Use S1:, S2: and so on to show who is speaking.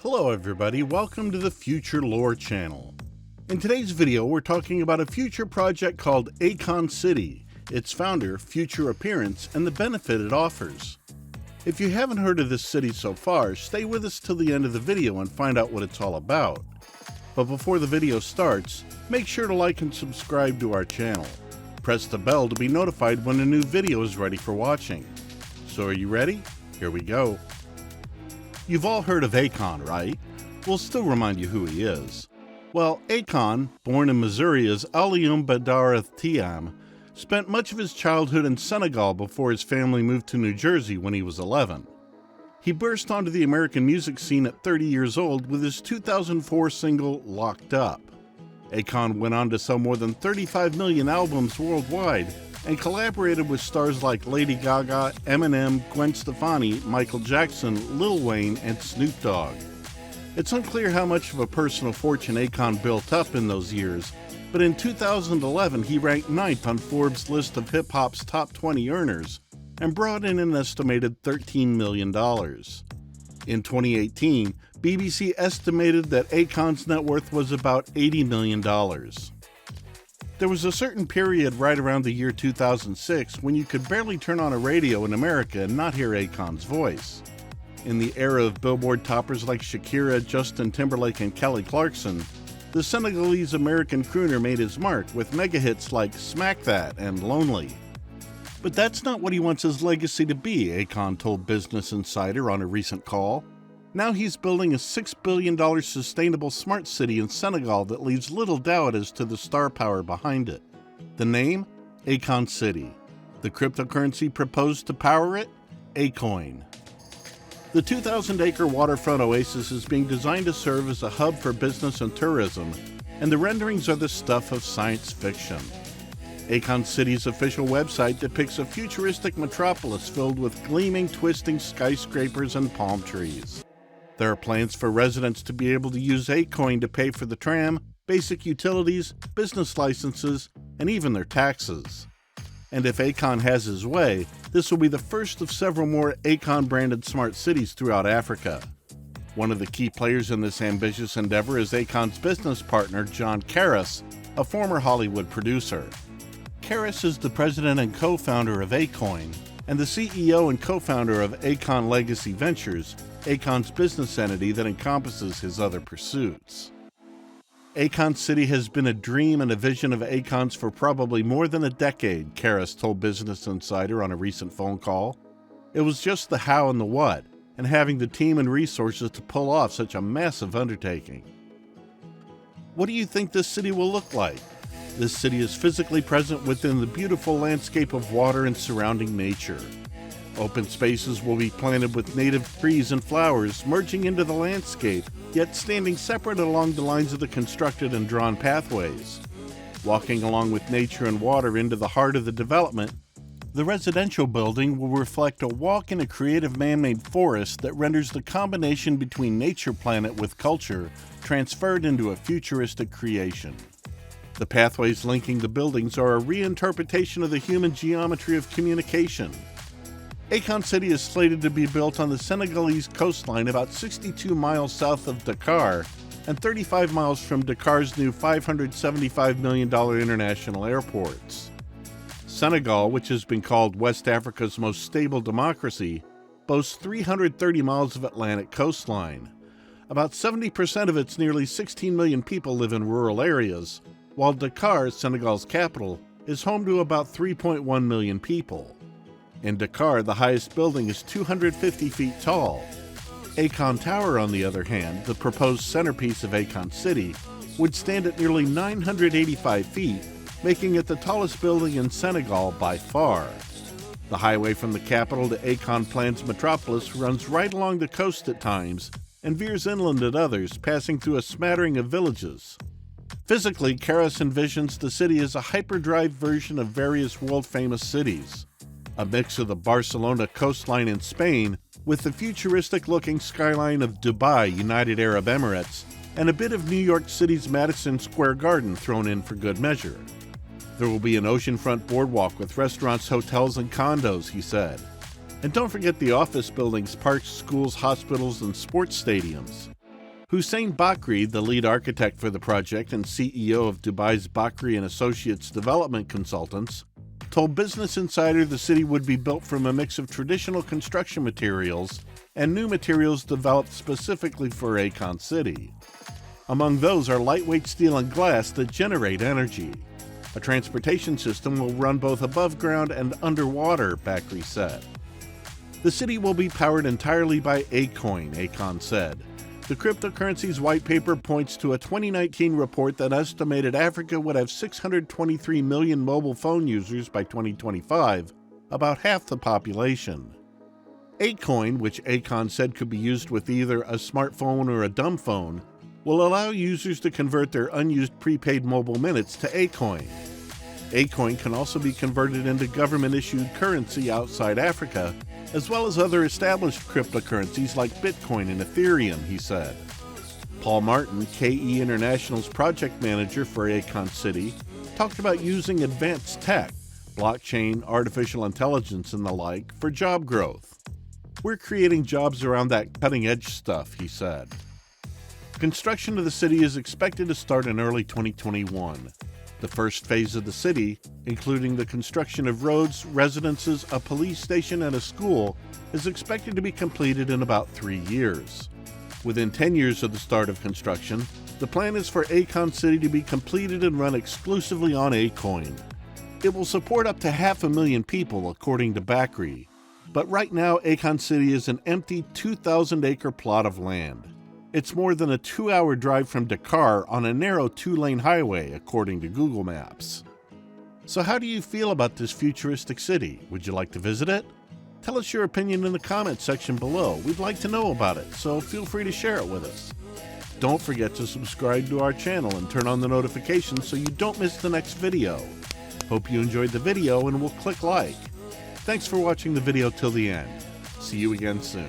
S1: Hello everybody, welcome to the Future Lore channel. In today's video, we're talking about a future project called Akon City, its founder, future appearance, and the benefit it offers. If you haven't heard of this city so far, stay with us till the end of the video and find out what it's all about. But before the video starts, make sure to like and subscribe to our channel. Press the bell to be notified when a new video is ready for watching. So are you ready? Here we go. You've all heard of Akon, right? We'll still remind you who he is. Well, Akon, born in Missouri as Aliuame Badara Thiam, spent much of his childhood in Senegal before his family moved to New Jersey when he was 11. He burst onto the American music scene at 30 years old with his 2004 single, Locked Up. Akon went on to sell more than 35 million albums worldwide and collaborated with stars like Lady Gaga, Eminem, Gwen Stefani, Michael Jackson, Lil Wayne, and Snoop Dogg. It's unclear how much of a personal fortune Akon built up in those years, but in 2011 he ranked 9th on Forbes' list of hip-hop's top 20 earners and brought in an estimated $13 million. In 2018, BBC estimated that Akon's net worth was about $80 million. There was a certain period right around the year 2006 when you could barely turn on a radio in America and not hear Akon's voice. In the era of Billboard toppers like Shakira, Justin Timberlake, and Kelly Clarkson, the Senegalese American crooner made his mark with mega hits like Smack That and Lonely. But that's not what he wants his legacy to be, Akon told Business Insider on a recent call. Now he's building a $6 billion sustainable smart city in Senegal that leaves little doubt as to the star power behind it. The name? Akon City. The cryptocurrency proposed to power it? Akon. The 2,000-acre waterfront oasis is being designed to serve as a hub for business and tourism, and the renderings are the stuff of science fiction. Akon City's official website depicts a futuristic metropolis filled with gleaming, twisting skyscrapers and palm trees. There are plans for residents to be able to use Akon to pay for the tram, basic utilities, business licenses, and even their taxes. And if Akon has his way, this will be the first of several more Akon-branded smart cities throughout Africa. One of the key players in this ambitious endeavor is Akon's business partner, John Karas, a former Hollywood producer. Karas is the president and co-founder of Akon, and the CEO and co-founder of Akon Legacy Ventures, Akon's business entity that encompasses his other pursuits. Akon City has been a dream and a vision of Akon's for probably more than a decade, Karas told Business Insider on a recent phone call. It was just the how and the what, and having the team and resources to pull off such a massive undertaking. What do you think this city will look like? This city is physically present within the beautiful landscape of water and surrounding nature. Open spaces will be planted with native trees and flowers, merging into the landscape, yet standing separate along the lines of the constructed and drawn pathways. Walking along with nature and water into the heart of the development, the residential building will reflect a walk in a creative man-made forest that renders the combination between nature planet with culture transferred into a futuristic creation. The pathways linking the buildings are a reinterpretation of the human geometry of communication. Akon City is slated to be built on the Senegalese coastline about 62 miles south of Dakar and 35 miles from Dakar's new $575 million international airports. Senegal, which has been called West Africa's most stable democracy, boasts 330 miles of Atlantic coastline. About 70% of its nearly 16 million people live in rural areas, while Dakar, Senegal's capital, is home to about 3.1 million people. In Dakar, the highest building is 250 feet tall. Akon Tower, on the other hand, the proposed centerpiece of Akon City, would stand at nearly 985 feet, making it the tallest building in Senegal by far. The highway from the capital to Akon Plan's metropolis runs right along the coast at times and veers inland at others, passing through a smattering of villages. Physically, Karas envisions the city as a hyperdrive version of various world-famous cities. A mix of the Barcelona coastline in Spain with the futuristic-looking skyline of Dubai, United Arab Emirates, and a bit of New York City's Madison Square Garden thrown in for good measure. There will be an oceanfront boardwalk with restaurants, hotels, and condos, he said. And don't forget the office buildings, parks, schools, hospitals, and sports stadiums. Hussein Bakri, the lead architect for the project and CEO of Dubai's Bakri & Associates Development Consultants, told Business Insider the city would be built from a mix of traditional construction materials and new materials developed specifically for Akon City. Among those are lightweight steel and glass that generate energy. A transportation system will run both above ground and underwater, Bakri said. The city will be powered entirely by Akon, Akon said. The cryptocurrency's white paper points to a 2019 report that estimated Africa would have 623 million mobile phone users by 2025, about half the population. Akon, which Akon said could be used with either a smartphone or a dumb phone, will allow users to convert their unused prepaid mobile minutes to Akon. Akon can also be converted into government-issued currency outside Africa, as well as other established cryptocurrencies like Bitcoin and Ethereum, he said. Paul Martin, KE International's project manager for Akon City, talked about using advanced tech, blockchain, artificial intelligence, and the like, for job growth. We're creating jobs around that cutting-edge stuff, he said. Construction of the city is expected to start in early 2021. The first phase of the city, including the construction of roads, residences, a police station, and a school, is expected to be completed in about 3 years. Within 10 years of the start of construction, the plan is for Akon City to be completed and run exclusively on Akon. It will support up to 500,000 people, according to Bakri. But right now, Akon City is an empty 2,000-acre plot of land. It's more than a 2-hour drive from Dakar on a narrow 2-lane highway, according to Google Maps. So how do you feel about this futuristic city? Would you like to visit it? Tell us your opinion in the comments section below. We'd like to know about it, so feel free to share it with us. Don't forget to subscribe to our channel and turn on the notifications so you don't miss the next video. Hope you enjoyed the video and will click like. Thanks for watching the video till the end. See you again soon.